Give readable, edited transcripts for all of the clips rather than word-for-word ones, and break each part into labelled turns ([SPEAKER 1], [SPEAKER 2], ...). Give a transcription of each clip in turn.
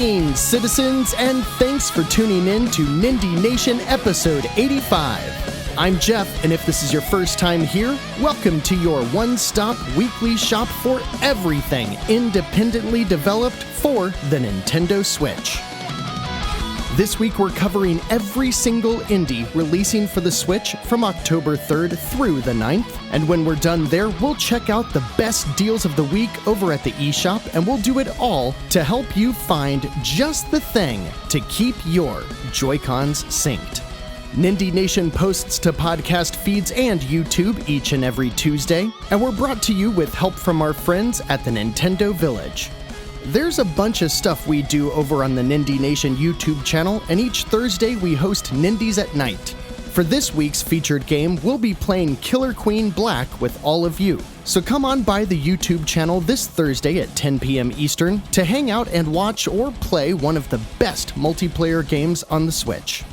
[SPEAKER 1] Greetings, citizens, and thanks for tuning in to Nindie Nation episode 85. I'm Jeff, and if this is your first time here, welcome to your one-stop weekly shop for everything independently developed for the Nintendo Switch. This week we're covering every single indie releasing for the Switch from October 3rd through the 9th, and when we're done there, we'll check out the best deals of the week over at the eShop, and we'll do it all to help you find just the thing to keep your Joy-Cons synced. Nindie Nation posts to podcast feeds and YouTube each and every Tuesday, and we're brought to you with help from our friends at the Nintendo Village. There's a bunch of stuff we do over on the Nindie Nation YouTube channel, and each Thursday we host Nindies at Night. For this week's featured game, we'll be playing Killer Queen Black with all of you. So come on by the YouTube channel this Thursday at 10 p.m. Eastern to hang out and watch or play one of the best multiplayer games on the Switch.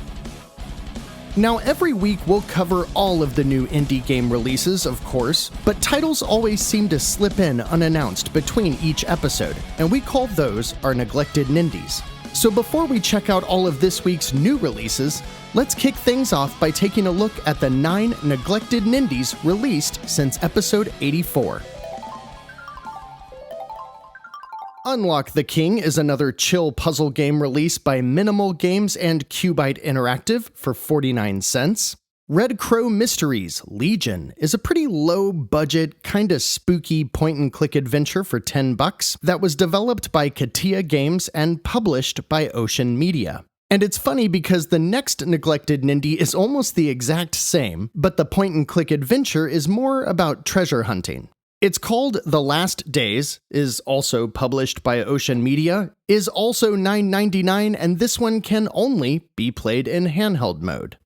[SPEAKER 1] Now, every week we'll cover all of the new indie game releases, of course, but titles always seem to slip in unannounced between each episode, and we call those our neglected Nindies. So before we check out all of this week's new releases, let's kick things off by taking a look at the 9 neglected Nindies released since episode 84. Unlock the King is another chill puzzle game released by Minimal Games and Cubite Interactive for 49 cents. Red Crow Mysteries Legion is a pretty low-budget, kinda spooky point-and-click adventure for $10 that was developed by Katia Games and published by Ocean Media. And it's funny because the next neglected Nindie is almost the exact same, but the point-and-click adventure is more about treasure hunting. It's called The Last Days, is also published by Ocean Media, is also $9.99, and this one can only be played in handheld mode.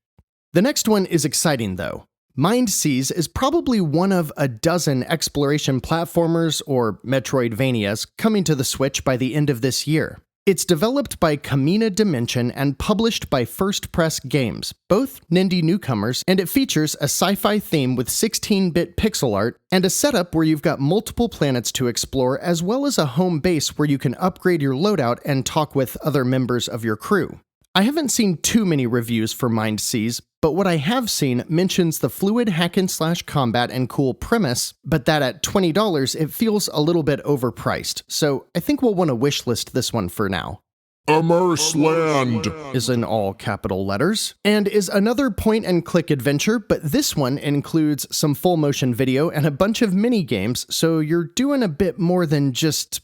[SPEAKER 1] The next one is exciting though. MindSeize is probably one of a dozen exploration platformers, or Metroidvanias, coming to the Switch by the end of this year. It's developed by Kamina Dimension and published by First Press Games, both Nindie newcomers, and it features a sci-fi theme with 16-bit pixel art and a setup where you've got multiple planets to explore, as well as a home base where you can upgrade your loadout and talk with other members of your crew. I haven't seen too many reviews for MindSeize, but what I have seen mentions the fluid hack-and-slash combat and cool premise, but that at $20 it feels a little bit overpriced, so I think we'll want to wishlist this one for now.
[SPEAKER 2] Immerse Land
[SPEAKER 1] is in all capital letters, and is another point-and-click adventure, but this one includes some full-motion video and a bunch of mini-games, so you're doing a bit more than just,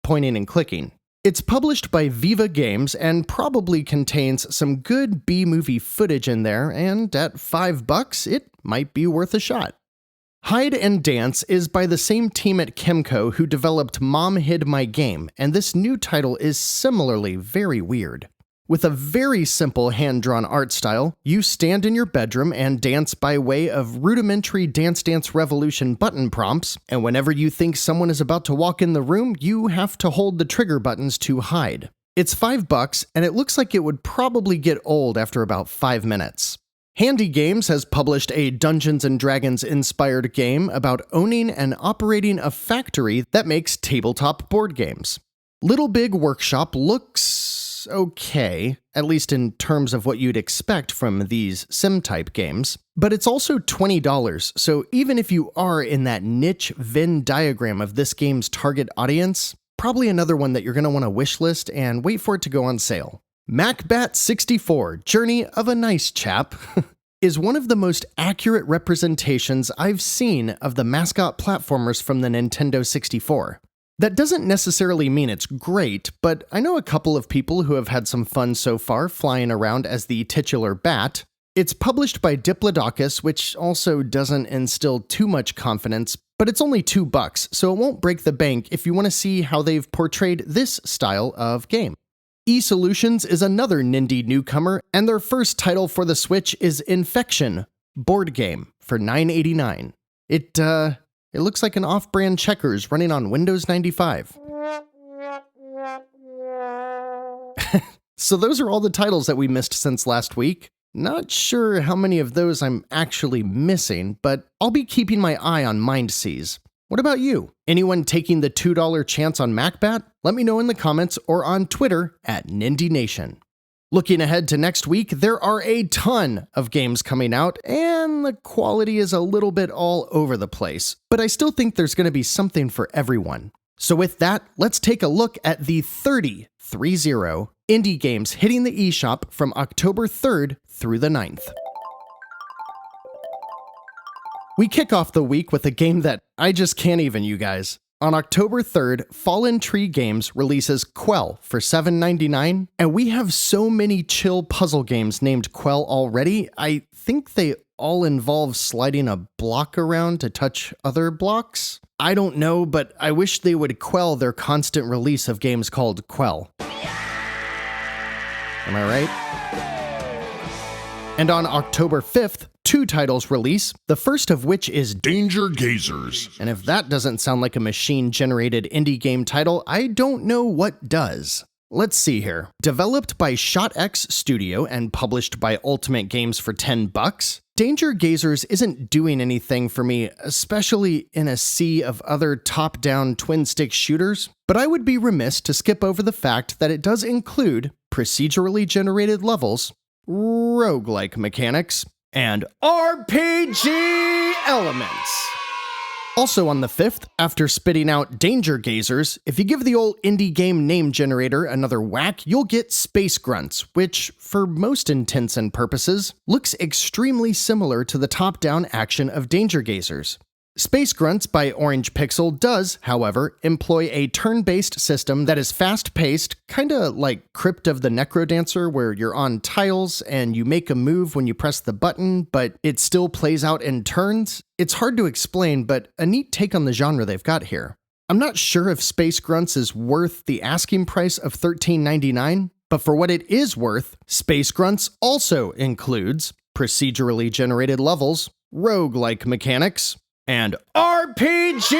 [SPEAKER 1] pointing and clicking. It's published by Viva Games and probably contains some good B-movie footage in there, and at $5, it might be worth a shot. Hide and Dance is by the same team at Kemco who developed Mom Hid My Game, and this new title is similarly very weird. With a very simple hand-drawn art style, you stand in your bedroom and dance by way of rudimentary Dance Dance Revolution button prompts, and whenever you think someone is about to walk in the room, you have to hold the trigger buttons to hide. It's $5, and it looks like it would probably get old after about 5 minutes. Handy Games has published a Dungeons & Dragons-inspired game about owning and operating a factory that makes tabletop board games. Little Big Workshop looks okay, at least in terms of what you'd expect from these sim-type games, but it's also $20, so even if you are in that niche Venn diagram of this game's target audience, probably another one that you're going to want to wishlist and wait for it to go on sale. MacBat 64, Journey of a Nice Chap, is one of the most accurate representations I've seen of the mascot platformers from the Nintendo 64. That doesn't necessarily mean it's great, but I know a couple of people who have had some fun so far flying around as the titular bat. It's published by Diplodocus, which also doesn't instill too much confidence, but it's only $2, so it won't break the bank if you want to see how they've portrayed this style of game. eSolutions is another Nindie newcomer, and their first title for the Switch is Infection, board game, for $9.89. It looks like an off-brand checkers running on Windows 95. So those are all the titles that we missed since last week. Not sure how many of those I'm actually missing, but I'll be keeping my eye on MindSeize. What about you? Anyone taking the $2 chance on MacBat? Let me know in the comments or on Twitter at Nindie Nation. Looking ahead to next week, there are a ton of games coming out, and the quality is a little bit all over the place, but I still think there's going to be something for everyone. So with that, let's take a look at the 30 indie games hitting the eShop from October 3rd through the 9th. We kick off the week with a game that I just can't even, you guys. On October 3rd, Fallen Tree Games releases Quell for $7.99, and we have so many chill puzzle games named Quell already, I think they all involve sliding a block around to touch other blocks? I don't know, but I wish they would quell their constant release of games called Quell. Am I right? And on October 5th, 2 titles release, the first of which is
[SPEAKER 2] Danger Gazers.
[SPEAKER 1] And if that doesn't sound like a machine-generated indie game title, I don't know what does. Let's see here. Developed by ShotX Studio and published by Ultimate Games for $10, Danger Gazers isn't doing anything for me, especially in a sea of other top-down twin-stick shooters, but I would be remiss to skip over the fact that it does include procedurally generated levels, roguelike mechanics, and RPG elements. Also on the 5th, after spitting out Danger Gazers, if you give the old indie game name generator another whack, you'll get Space Grunts, which, for most intents and purposes, looks extremely similar to the top-down action of Danger Gazers. Space Grunts by Orange Pixel does, however, employ a turn-based system that is fast-paced, kinda like Crypt of the Necrodancer, where you're on tiles and you make a move when you press the button, but it still plays out in turns. It's hard to explain, but a neat take on the genre they've got here. I'm not sure if Space Grunts is worth the asking price of $13.99, but for what it is worth, Space Grunts also includes procedurally generated levels, roguelike mechanics, and RPG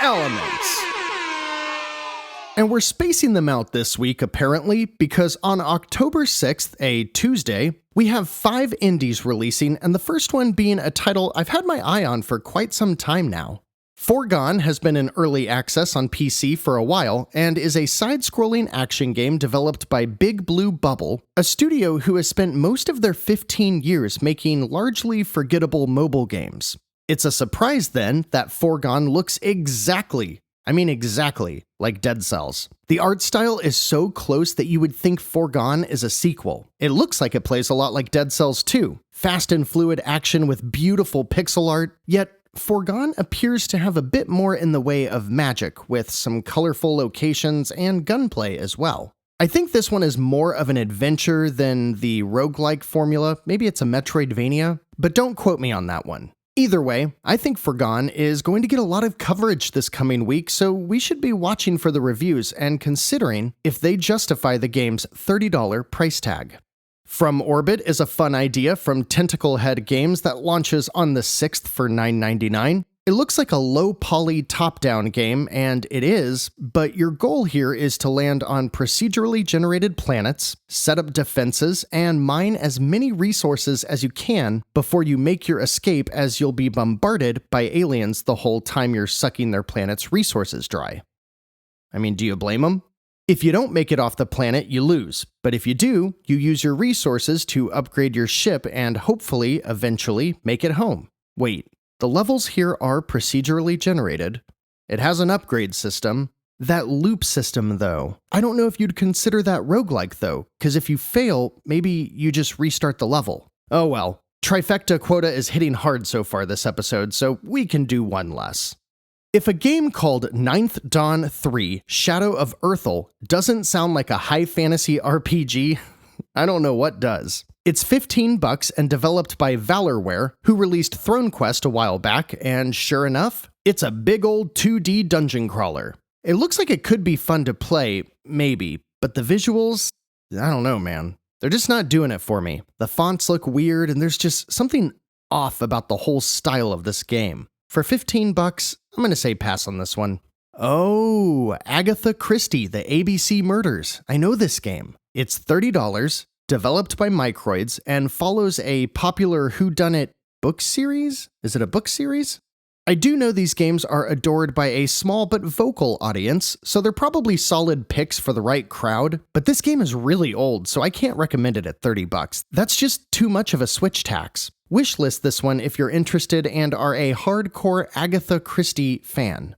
[SPEAKER 1] elements. And we're spacing them out this week, apparently, because on October 6th, a Tuesday, we have 5 indies releasing, and the first one being a title I've had my eye on for quite some time now. Foregone has been in early access on PC for a while, and is a side-scrolling action game developed by Big Blue Bubble, a studio who has spent most of their 15 years making largely forgettable mobile games. It's a surprise, then, that Foregone looks exactly like Dead Cells. The art style is so close that you would think Foregone is a sequel. It looks like it plays a lot like Dead Cells 2. Fast and fluid action with beautiful pixel art, yet Foregone appears to have a bit more in the way of magic, with some colorful locations and gunplay as well. I think this one is more of an adventure than the roguelike formula. Maybe it's a Metroidvania, but don't quote me on that one. Either way, I think Foregone is going to get a lot of coverage this coming week, so we should be watching for the reviews and considering if they justify the game's $30 price tag. From Orbit is a fun idea from Tentacle Head Games that launches on the 6th for $9.99. It looks like a low-poly top-down game, and it is, but your goal here is to land on procedurally generated planets, set up defenses, and mine as many resources as you can before you make your escape, as you'll be bombarded by aliens the whole time you're sucking their planet's resources dry. I mean, do you blame them? If you don't make it off the planet, you lose, but if you do, you use your resources to upgrade your ship and hopefully, eventually, make it home. Wait. The levels here are procedurally generated. It has an upgrade system. That loop system, though, I don't know if you'd consider that roguelike, though, because if you fail, maybe you just restart the level. Oh well, trifecta quota is hitting hard so far this episode, so we can do one less. If a game called Ninth Dawn 3 Shadow of Earthel doesn't sound like a high fantasy RPG, I don't know what does. It's $15 and developed by Valorware, who released Throne Quest a while back, and sure enough, it's a big old 2D dungeon crawler. It looks like it could be fun to play, maybe, but the visuals, I don't know, man. They're just not doing it for me. The fonts look weird, and there's just something off about the whole style of this game. For $15, I'm gonna say pass on this one. Oh, Agatha Christie, the ABC Murders. I know this game. It's $30, developed by Microids, and follows a popular whodunit book series? Is it a book series? I do know these games are adored by a small but vocal audience, so they're probably solid picks for the right crowd, but this game is really old, so I can't recommend it at $30. That's just too much of a Switch tax. Wishlist this one if you're interested and are a hardcore Agatha Christie fan.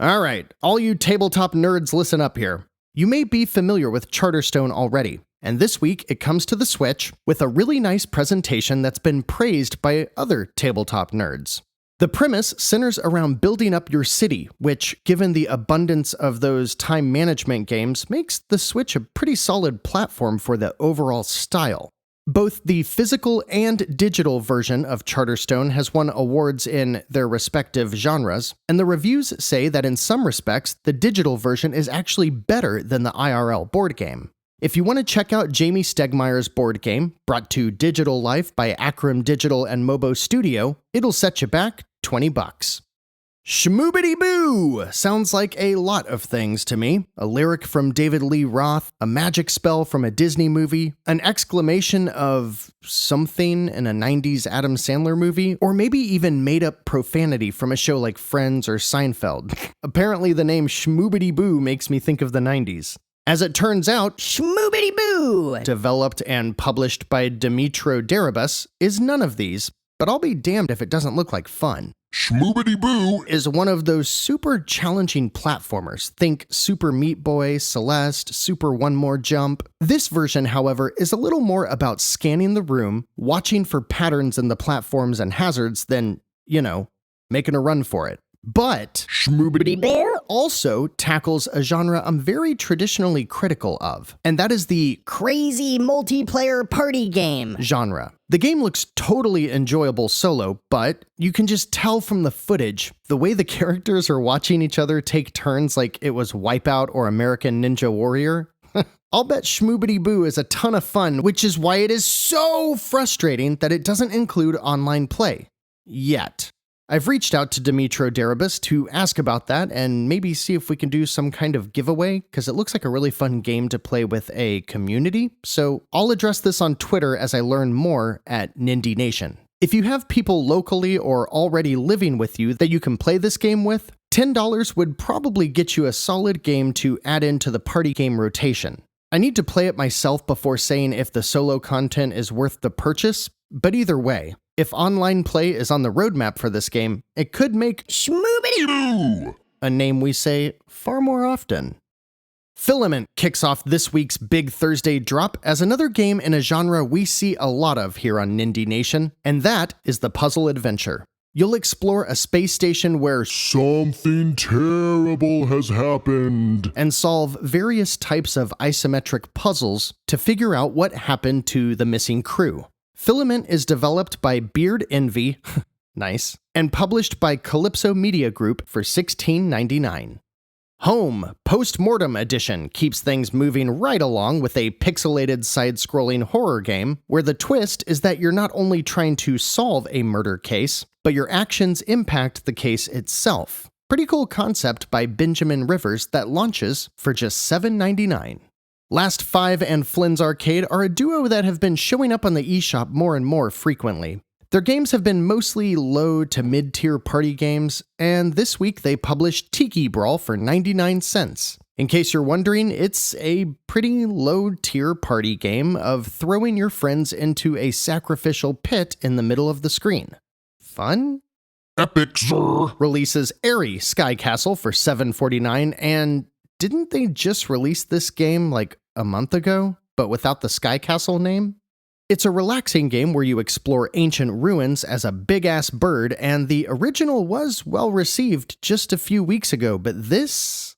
[SPEAKER 1] Alright, all you tabletop nerds listen up here. You may be familiar with Charterstone already, and this week it comes to the Switch with a really nice presentation that's been praised by other tabletop nerds. The premise centers around building up your city, which, given the abundance of those time management games, makes the Switch a pretty solid platform for the overall style. Both the physical and digital version of Charterstone has won awards in their respective genres, and the reviews say that in some respects, the digital version is actually better than the IRL board game. If you want to check out Jamie Stegmaier's board game, brought to digital life by Acrim Digital and Mobo Studio, it'll set you back $20. Shmoobity Boo sounds like a lot of things to me. A lyric from David Lee Roth, a magic spell from a Disney movie, an exclamation of something in a 90s Adam Sandler movie, or maybe even made-up profanity from a show like Friends or Seinfeld. Apparently the name Shmoobity Boo makes me think of the 90s. As it turns out,
[SPEAKER 3] Shmoobity Boo,
[SPEAKER 1] developed and published by Dimitro Darabus, is none of these, but I'll be damned if it doesn't look like fun.
[SPEAKER 2] Shmoobity Boo
[SPEAKER 1] Is one of those super challenging platformers. Think Super Meat Boy, Celeste, Super One More Jump. This version, however, is a little more about scanning the room, watching for patterns in the platforms and hazards than, making a run for it. But
[SPEAKER 2] Shmoobity
[SPEAKER 3] Boo,
[SPEAKER 1] also tackles a genre I'm very traditionally critical of, and that is the
[SPEAKER 3] crazy multiplayer party game.
[SPEAKER 1] genre. The game looks totally enjoyable solo, but you can just tell from the footage, the way the characters are watching each other take turns like it was Wipeout or American Ninja Warrior. I'll bet Shmoobity Boo is a ton of fun, which is why it is so frustrating that it doesn't include online play. Yet. I've reached out to Dimitro Darabus to ask about that and maybe see if we can do some kind of giveaway, because it looks like a really fun game to play with a community, so I'll address this on Twitter as I learn more at Nindie Nation. If you have people locally or already living with you that you can play this game with, $10 would probably get you a solid game to add into the party game rotation. I need to play it myself before saying if the solo content is worth the purchase, but either way, if online play is on the roadmap for this game, it could make
[SPEAKER 3] Shmoobity
[SPEAKER 2] Boo
[SPEAKER 1] a name we say far more often. Filament kicks off this week's Big Thursday drop as another game in a genre we see a lot of here on Nindie Nation, and that is the puzzle adventure. You'll explore a space station where
[SPEAKER 2] Something terrible has happened.
[SPEAKER 1] and solve various types of isometric puzzles to figure out what happened to the missing crew. Filament is developed by Beard Envy, nice, and published by Calypso Media Group for $16.99. Home Postmortem Edition keeps things moving right along with a pixelated side-scrolling horror game where the twist is that you're not only trying to solve a murder case, but your actions impact the case itself. Pretty cool concept by Benjamin Rivers that launches for just $7.99. Last 5 and Flynn's Arcade are a duo that have been showing up on the eShop more and more frequently. Their games have been mostly low to mid-tier party games, and this week they published Tiki Brawl for 99 cents. In case you're wondering, it's a pretty low-tier party game of throwing your friends into a sacrificial pit in the middle of the screen. Fun?
[SPEAKER 2] Epic, sir.
[SPEAKER 1] Releases Airy Sky Castle for $7.49, and didn't they just release this game like a month ago, but without the Sky Castle name? It's a relaxing game where you explore ancient ruins as a big-ass bird, and the original was well received just a few weeks ago, but this?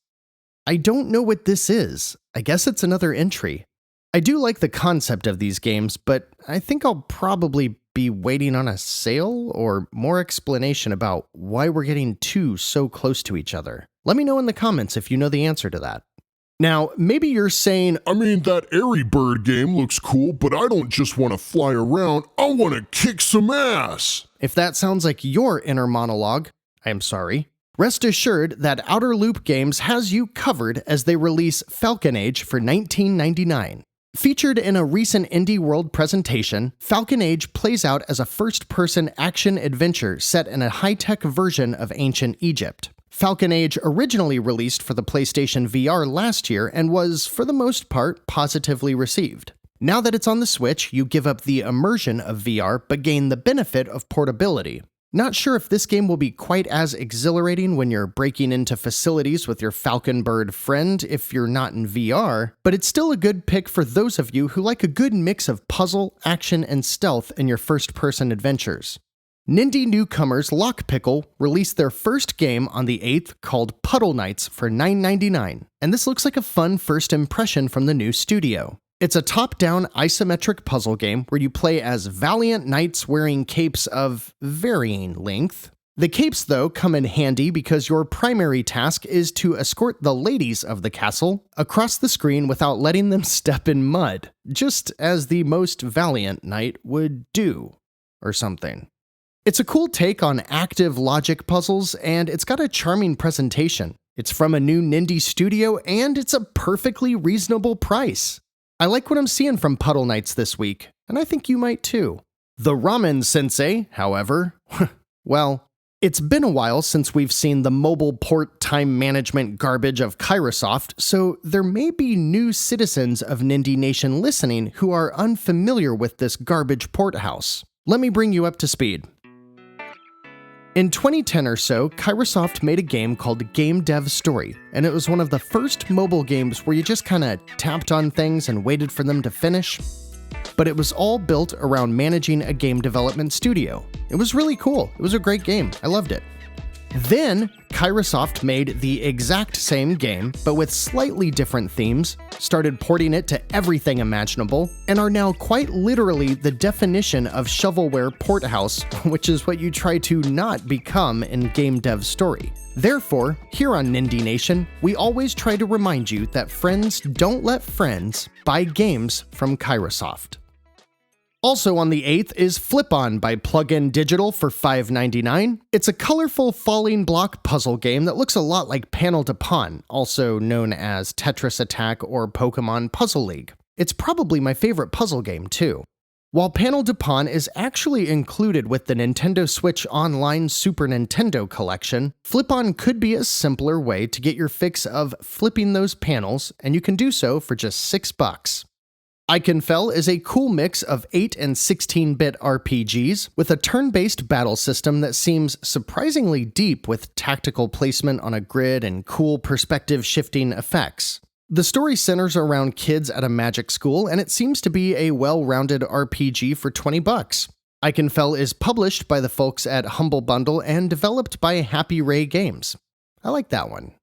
[SPEAKER 1] I don't know what this is. I guess it's another entry. I do like the concept of these games, but I think I'll probably be waiting on a sale or more explanation about why we're getting two so close to each other. Let me know in the comments if you know the answer to that. Now, maybe you're saying,
[SPEAKER 2] I mean, that Airy Bird game looks cool, but I don't just want to fly around. I want to kick some ass.
[SPEAKER 1] if that sounds like your inner monologue, I am sorry. Rest assured that Outer Loop Games has you covered as they release Falcon Age for $19.99. Featured in a recent Indie World presentation, Falcon Age plays out as a first-person action-adventure set in a high-tech version of ancient Egypt. Falcon Age originally released for the PlayStation VR last year and was, for the most part, positively received. Now that it's on the Switch, you give up the immersion of VR but gain the benefit of portability. Not sure if this game will be quite as exhilarating when you're breaking into facilities with your Falcon Bird friend if you're not in VR, but it's still a good pick for those of you who like a good mix of puzzle, action, and stealth in your first-person adventures. Nindie newcomers Lockpickle released their first game on the 8th called Puddle Nights for $9.99, and this looks like a fun first impression from the new studio. It's a top-down isometric puzzle game where you play as valiant knights wearing capes of varying length. The capes, though, come in handy because your primary task is to escort the ladies of the castle across the screen without letting them step in mud, just as the most valiant knight would do, or something. It's a cool take on active logic puzzles, and it's got a charming presentation. It's from a new Nindie studio, and it's a perfectly reasonable price. I like what I'm seeing from Puddle Nights this week, and I think you might too. The Ramen Sensei, however, well, it's been a while since we've seen the mobile port time management garbage of Kairosoft, so there may be new citizens of Nindie Nation listening who are unfamiliar with this garbage port house. Let me bring you up to speed. In 2010 or so, Kairosoft made a game called Game Dev Story, and it was one of the first mobile games where you just kinda tapped on things and waited for them to finish. But it was all built around managing a game development studio. It was really cool. It was a great game. I loved it. Then, Kairosoft made the exact same game, but with slightly different themes, started porting it to everything imaginable, and are now quite literally the definition of shovelware porthouse, which is what you try to not become in Game Dev Story. Therefore, here on Nindie Nation, we always try to remind you that friends don't let friends buy games from Kairosoft. Also on the 8th is Flip-On by Plug-In Digital for $5.99. It's a colorful falling block puzzle game that looks a lot like Panel de Pon, also known as Tetris Attack or Pokemon Puzzle League. It's probably my favorite puzzle game too. While Panel de Pon is actually included with the Nintendo Switch Online Super Nintendo collection, Flip-On could be a simpler way to get your fix of flipping those panels, and you can do so for just $6. Iconfell is a cool mix of 8 and 16-bit RPGs with a turn-based battle system that seems surprisingly deep with tactical placement on a grid and cool perspective-shifting effects. The story centers around kids at a magic school, and it seems to be a well-rounded RPG for $20. Iconfell is published by the folks at Humble Bundle and developed by Happy Ray Games. I like that one.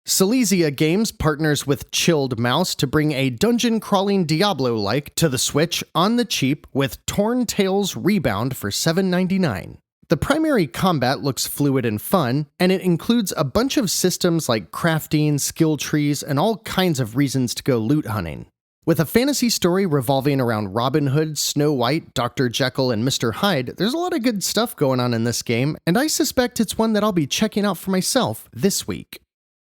[SPEAKER 1] Silesia Games partners with Chilled Mouse to bring a dungeon-crawling Diablo-like to the Switch on the cheap with Torn Tales Rebound for $7.99. The primary combat looks fluid and fun, and it includes a bunch of systems like crafting, skill trees, and all kinds of reasons to go loot hunting. With a fantasy story revolving around Robin Hood, Snow White, Dr. Jekyll, and Mr. Hyde, there's a lot of good stuff going on in this game, and I suspect it's one that I'll be checking out for myself this week.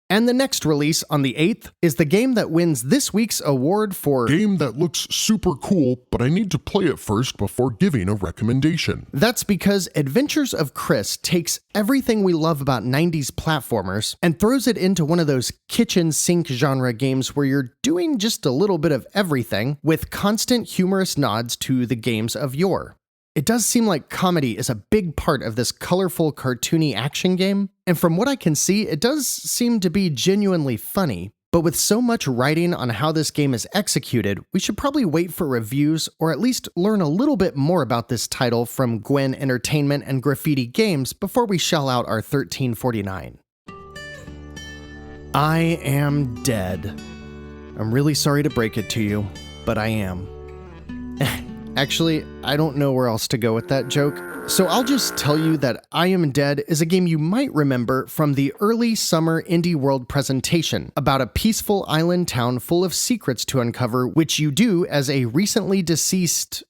[SPEAKER 1] And the next release on the 8th is the game that wins this week's award for
[SPEAKER 2] Game that looks super cool, but I need to play it first before giving a recommendation.
[SPEAKER 1] That's because Adventures of Chris takes everything we love about 90s platformers and throws it into one of those kitchen sink genre games where you're doing just a little bit of everything with constant humorous nods to the games of yore. It does seem like comedy is a big part of this colorful, cartoony action game, and from what I can see, it does seem to be genuinely funny. But with so much writing on how this game is executed, we should probably wait for reviews or at least learn a little bit more about this title from Gwen Entertainment and Graffiti Games before we shell out our $13.49. I am dead. I'm really sorry to break it to you, but I am. Actually, I don't know where else to go with that joke, so I'll just tell you that I Am Dead is a game you might remember from the early summer Indie World presentation about a peaceful island town full of secrets to uncover, which you do as a recently deceased,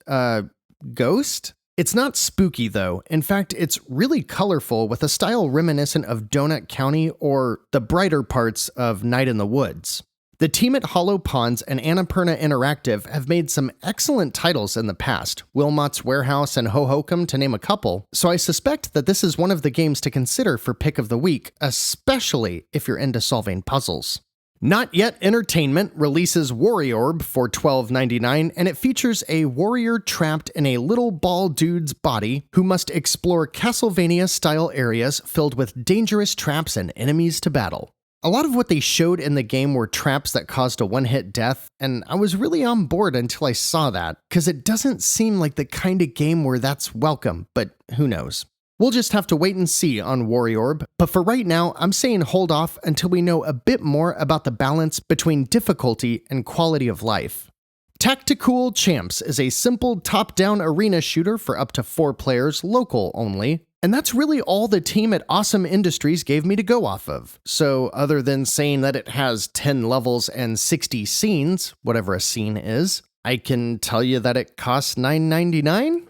[SPEAKER 1] ghost? It's not spooky though. In fact, it's really colorful with a style reminiscent of Donut County or the brighter parts of Night in the Woods. The team at Hollow Ponds and Annapurna Interactive have made some excellent titles in the past, Wilmot's Warehouse and Hohokum to name a couple, so I suspect that this is one of the games to consider for Pick of the Week, especially if you're into solving puzzles. Not Yet Entertainment releases Warriorb for $12.99, and it features a warrior trapped in a little ball dude's body who must explore Castlevania-style areas filled with dangerous traps and enemies to battle. A lot of what they showed in the game were traps that caused a one-hit death, and I was really on board until I saw that, because it doesn't seem like the kind of game where that's welcome, but who knows. We'll just have to wait and see on Warriorb, but for right now, I'm saying hold off until we know a bit more about the balance between difficulty and quality of life. Tacticool Champs is a simple top-down arena shooter for up to 4 players, local only, and that's really all the team at Awesome Industries gave me to go off of. So other than saying that it has 10 levels and 60 scenes, whatever a scene is, I can tell you that it costs $9.99?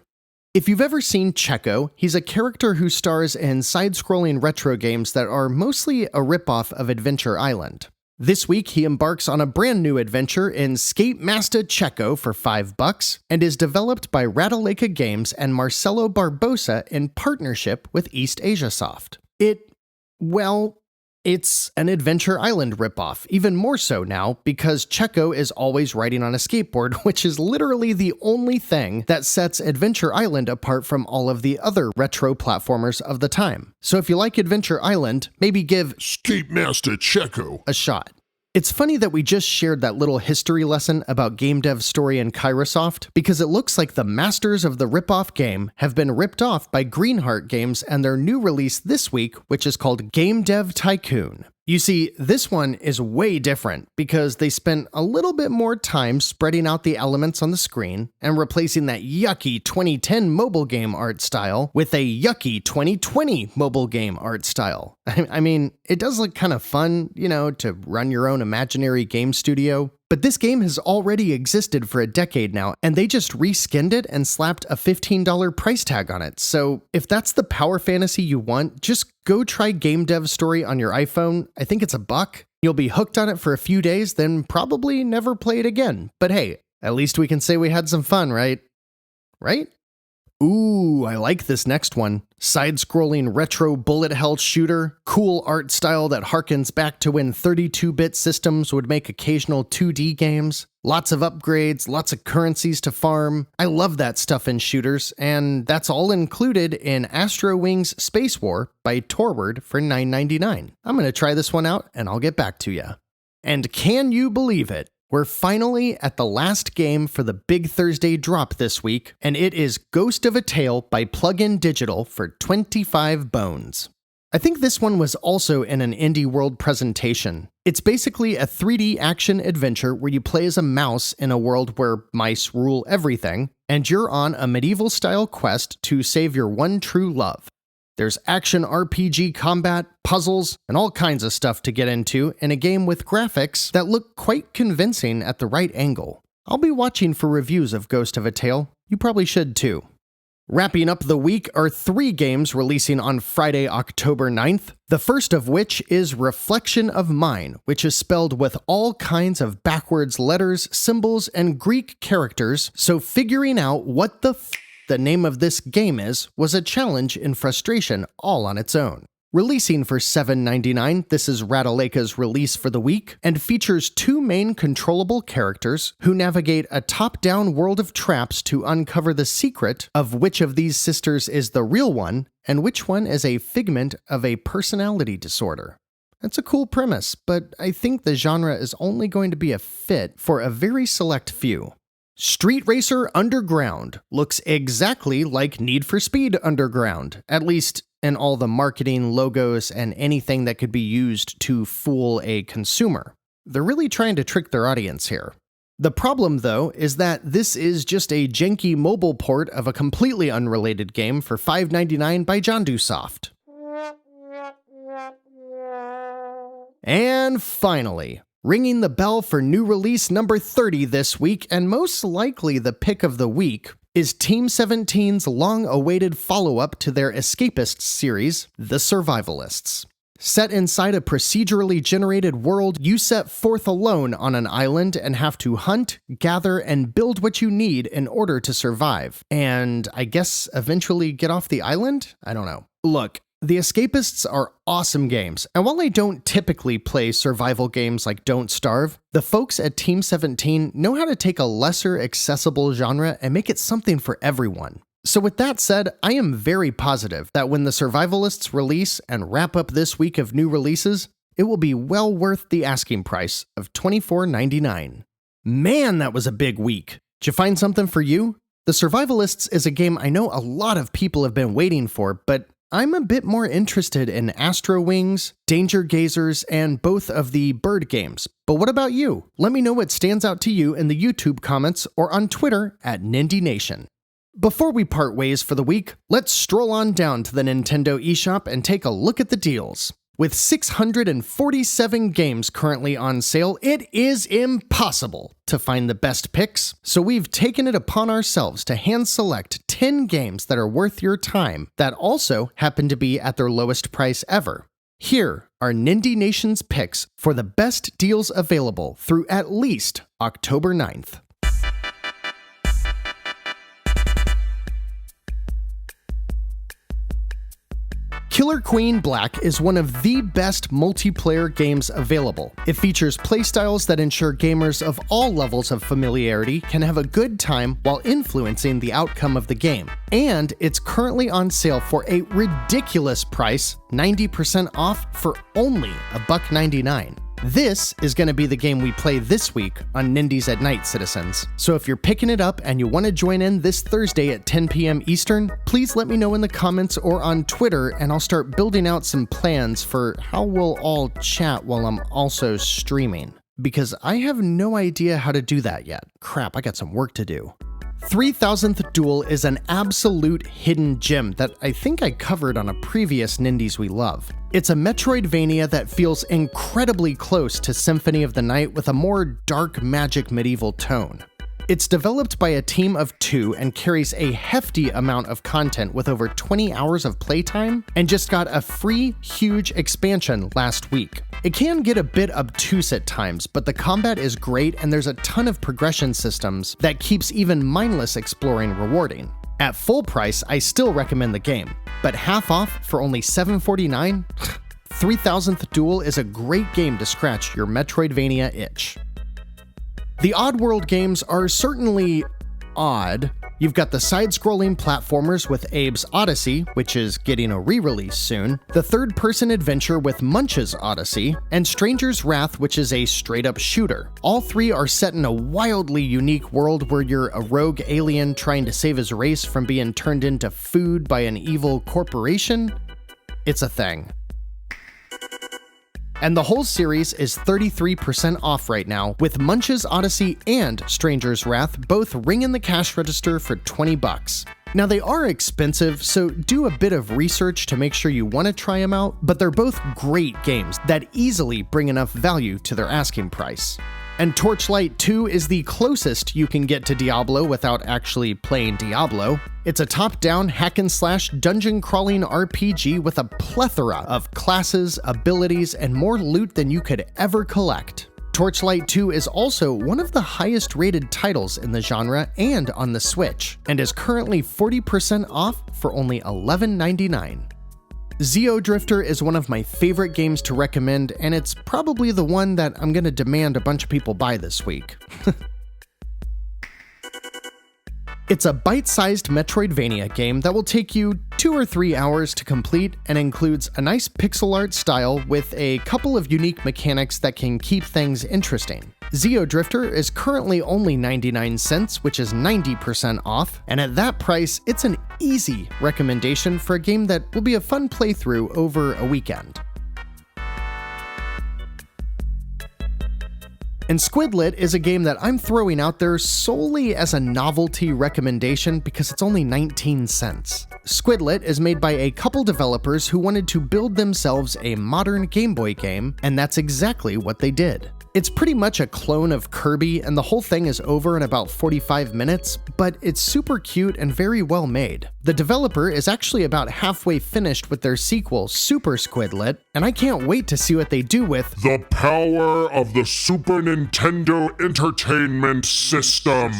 [SPEAKER 1] If you've ever seen Checo, he's a character who stars in side-scrolling retro games that are mostly a ripoff of Adventure Island. This week, he embarks on a brand new adventure in Skate Master Checo for $5 and is developed by Ratalaika Games and Marcelo Barbosa in partnership with East Asia Soft. It's an Adventure Island ripoff, even more so now because Checo is always riding on a skateboard, which is literally the only thing that sets Adventure Island apart from all of the other retro platformers of the time. So if you like Adventure Island, maybe give
[SPEAKER 2] Skate Master Checo
[SPEAKER 1] a shot. It's funny that we just shared that little history lesson about game dev story in Kairosoft, because it looks like the masters of the rip-off game have been ripped off by Greenheart Games and their new release this week, which is called Game Dev Tycoon. You see, this one is way different because they spent a little bit more time spreading out the elements on the screen and replacing that yucky 2010 mobile game art style with a yucky 2020 mobile game art style. I mean, it does look kind of fun, to run your own imaginary game studio. But this game has already existed for a decade now, and they just reskinned it and slapped a $15 price tag on it. So if that's the power fantasy you want, just go try Game Dev Story on your iPhone. I think it's $1. You'll be hooked on it for a few days, then probably never play it again. But hey, at least we can say we had some fun, right? Right? Ooh, I like this next one. Side-scrolling retro bullet hell shooter, cool art style that harkens back to when 32-bit systems would make occasional 2D games. Lots of upgrades, lots of currencies to farm. I love that stuff in shooters, and that's all included in Astro Wings Space War by Torward for $9.99. I'm gonna try this one out, and I'll get back to ya. And can you believe it? We're finally at the last game for the Big Thursday drop this week, and it is Ghost of a Tale by Plug-in Digital for 25 bones. I think this one was also in an Indie World presentation. It's basically a 3D action adventure where you play as a mouse in a world where mice rule everything, and you're on a medieval-style quest to save your one true love. There's action RPG combat, puzzles, and all kinds of stuff to get into in a game with graphics that look quite convincing at the right angle. I'll be watching for reviews of Ghost of a Tale. You probably should too. Wrapping up the week are 3 games releasing on Friday, October 9th, the first of which is Reflection of Mine, which is spelled with all kinds of backwards letters, symbols, and Greek characters, so figuring out what the name of this game was a challenge and frustration all on its own. Releasing for $7.99, this is Ratalaika's release for the week, and features 2 main controllable characters who navigate a top-down world of traps to uncover the secret of which of these sisters is the real one, and which one is a figment of a personality disorder. That's a cool premise, but I think the genre is only going to be a fit for a very select few. Street Racer Underground looks exactly like Need for Speed Underground, at least in all the marketing, logos, and anything that could be used to fool a consumer. They're really trying to trick their audience here. The problem, though, is that this is just a janky mobile port of a completely unrelated game for $5.99 by Jandusoft. And finally, ringing the bell for new release number 30 this week, and most likely the pick of the week, is Team 17's long-awaited follow-up to their Escapists series, The Survivalists. Set inside a procedurally generated world, you set forth alone on an island and have to hunt, gather, and build what you need in order to survive. And I guess eventually get off the island? I don't know. Look, The Escapists are awesome games, and while I don't typically play survival games like Don't Starve, the folks at Team 17 know how to take a lesser accessible genre and make it something for everyone. So with that said, I am very positive that when the Survivalists release and wrap up this week of new releases, it will be well worth the asking price of $24.99. Man, that was a big week. Did you find something for you? The Survivalists is a game I know a lot of people have been waiting for, but I'm a bit more interested in Astro Wings, Danger Gazers, and both of the bird games. But what about you? Let me know what stands out to you in the YouTube comments or on Twitter at Nindie Nation. Before we part ways for the week, let's stroll on down to the Nintendo eShop and take a look at the deals. With 647 games currently on sale, it is impossible to find the best picks, so we've taken it upon ourselves to hand select 10 games that are worth your time that also happen to be at their lowest price ever. Here are Nindie Nation's picks for the best deals available through at least October 9th. Killer Queen Black is one of the best multiplayer games available. It features playstyles that ensure gamers of all levels of familiarity can have a good time while influencing the outcome of the game. And it's currently on sale for a ridiculous price, 90% off for only $1.99. This is going to be the game we play this week on Nindies at Night, citizens. So if you're picking it up and you want to join in this Thursday at 10 p.m. Eastern, please let me know in the comments or on Twitter, and I'll start building out some plans for how we'll all chat while I'm also streaming. Because I have no idea how to do that yet. Crap, I got some work to do. 3000th Duel is an absolute hidden gem that I think I covered on a previous Nindies We Love. It's a Metroidvania that feels incredibly close to Symphony of the Night with a more dark magic medieval tone. It's developed by a team of 2 and carries a hefty amount of content with over 20 hours of playtime, and just got a free, huge expansion last week. It can get a bit obtuse at times, but the combat is great and there's a ton of progression systems that keeps even mindless exploring rewarding. At full price, I still recommend the game, but half off for only $7.49? 3000th Duel is a great game to scratch your Metroidvania itch. The Oddworld games are certainly odd. You've got the side-scrolling platformers with Abe's Odyssey, which is getting a re-release soon, the third-person adventure with Munch's Odyssey, and Stranger's Wrath, which is a straight-up shooter. All three are set in a wildly unique world where you're a rogue alien trying to save his race from being turned into food by an evil corporation. It's a thing. And the whole series is 33% off right now, with Munch's Odyssey and Stranger's Wrath both ringing the cash register for $20. Now they are expensive, so do a bit of research to make sure you want to try them out, but they're both great games that easily bring enough value to their asking price. And Torchlight 2 is the closest you can get to Diablo without actually playing Diablo. It's a top-down hack-and-slash dungeon-crawling RPG with a plethora of classes, abilities, and more loot than you could ever collect. Torchlight 2 is also one of the highest-rated titles in the genre and on the Switch, and is currently 40% off for only $11.99. Xeodrifter is one of my favorite games to recommend, and it's probably the one that I'm gonna demand a bunch of people buy this week. It's a bite-sized Metroidvania game that will take you 2 or 3 hours to complete and includes a nice pixel art style with a couple of unique mechanics that can keep things interesting. Xeodrifter is currently only 99 cents, which is 90% off, and at that price, it's an easy recommendation for a game that will be a fun playthrough over a weekend. And Squidlet is a game that I'm throwing out there solely as a novelty recommendation because it's only 19 cents. Squidlet is made by a couple developers who wanted to build themselves a modern Game Boy game, and that's exactly what they did. It's pretty much a clone of Kirby, and the whole thing is over in about 45 minutes, but it's super cute and very well made. The developer is actually about halfway finished with their sequel, Super Squidlet, and I can't wait to see what they do with
[SPEAKER 2] the power of the Super Nintendo Entertainment System.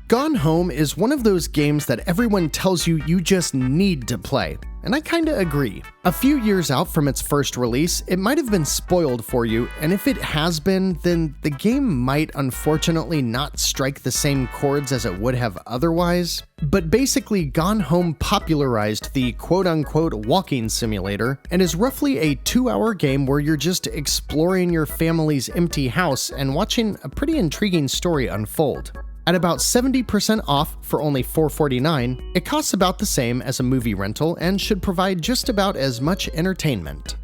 [SPEAKER 1] Gone Home is one of those games that everyone tells you you just need to play, and I kinda agree. A few years out from its first release, it might have been spoiled for you, and if it has been, then the game might unfortunately not strike the same chords as it would have otherwise. But basically, Gone Home popularized the quote-unquote walking simulator, and is roughly a 2-hour game where you're just exploring your family's empty house and watching a pretty intriguing story unfold. At about 70% off for only $4.49, it costs about the same as a movie rental and should provide just about as much entertainment.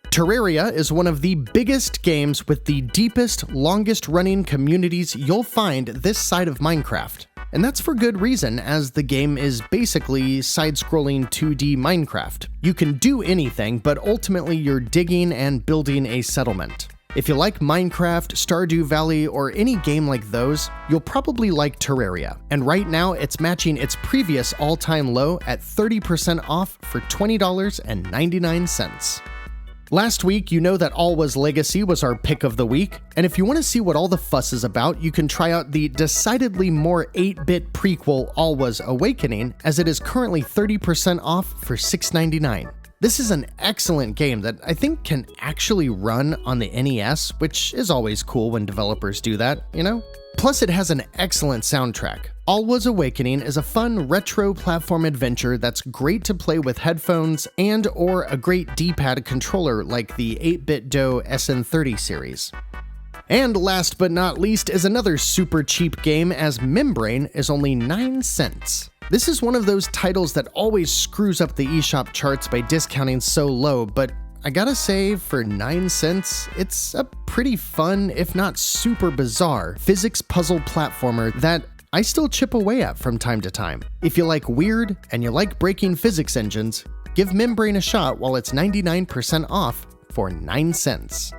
[SPEAKER 1] Terraria is one of the biggest games with the deepest, longest-running communities you'll find this side of Minecraft. And that's for good reason, as the game is basically side-scrolling 2D Minecraft. You can do anything, but ultimately you're digging and building a settlement. If you like Minecraft, Stardew Valley, or any game like those, you'll probably like Terraria. And right now, it's matching its previous all-time low at 30% off for $20.99. Last week, you know that Alwa's Legacy was our pick of the week, and if you want to see what all the fuss is about, you can try out the decidedly more 8-bit prequel Alwa's Awakening, as it is currently 30% off for $6.99. This is an excellent game that I think can actually run on the NES, which is always cool when developers do that, you know? Plus, it has an excellent soundtrack. Alwa's Awakening is a fun retro platform adventure that's great to play with headphones and/or a great D-pad controller like the 8BitDo SN30 series. And last but not least is another super cheap game, as Membrane is only 9 cents. This is one of those titles that always screws up the eShop charts by discounting so low, but I gotta say, for 9 cents, it's a pretty fun, if not super bizarre, physics puzzle platformer that I still chip away at from time to time. If you like weird and you like breaking physics engines, give Membrane a shot while it's 99% off for 9 cents.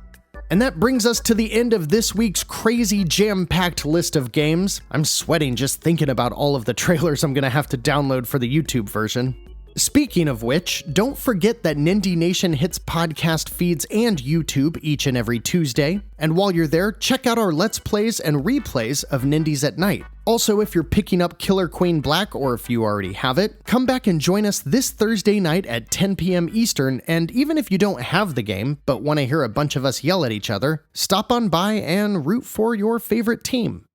[SPEAKER 1] And that brings us to the end of this week's crazy jam-packed list of games. I'm sweating just thinking about all of the trailers I'm gonna have to download for the YouTube version. Speaking of which, don't forget that Nindie Nation hits podcast feeds and YouTube each and every Tuesday. And while you're there, check out our Let's Plays and replays of Nindies at Night. Also, if you're picking up Killer Queen Black, or if you already have it, come back and join us this Thursday night at 10 p.m. Eastern, and even if you don't have the game, but want to hear a bunch of us yell at each other, stop on by and root for your favorite team.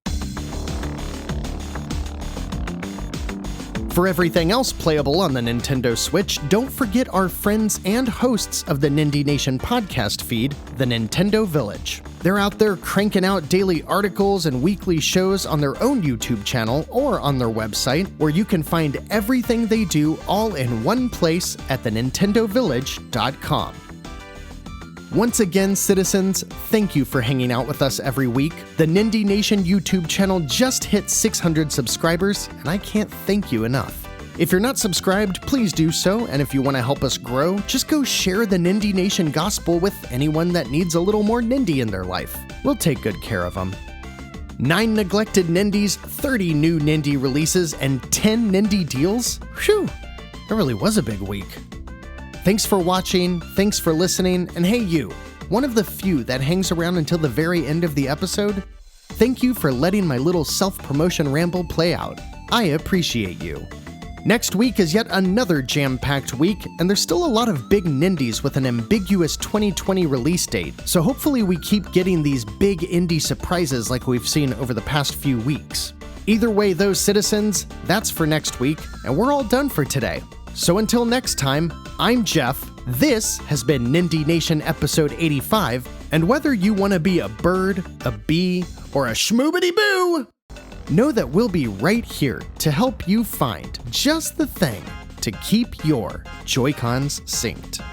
[SPEAKER 1] For everything else playable on the Nintendo Switch, don't forget our friends and hosts of the Nindie Nation podcast feed, the Nintendo Village. They're out there cranking out daily articles and weekly shows on their own YouTube channel or on their website, where you can find everything they do all in one place at thenintendovillage.com. Once again, citizens, thank you for hanging out with us every week. The Nindie Nation YouTube channel just hit 600 subscribers, and I can't thank you enough. If you're not subscribed, please do so, and if you want to help us grow, just go share the Nindie Nation gospel with anyone that needs a little more Nindie in their life. We'll take good care of them. 9 neglected Nindies, 30 new Nindie releases, and 10 Nindie deals? Phew, that really was a big week. Thanks for watching, thanks for listening, and hey you, one of the few that hangs around until the very end of the episode, thank you for letting my little self-promotion ramble play out. I appreciate you. Next week is yet another jam-packed week, and there's still a lot of big Nindies with an ambiguous 2020 release date, so hopefully we keep getting these big indie surprises like we've seen over the past few weeks. Either way, those citizens, that's for next week, and we're all done for today. So until next time, I'm Jeff, this has been Nindie Nation episode 85, and whether you want to be a bird, a bee, or a schmoobity-boo, know that we'll be right here to help you find just the thing to keep your Joy-Cons synced.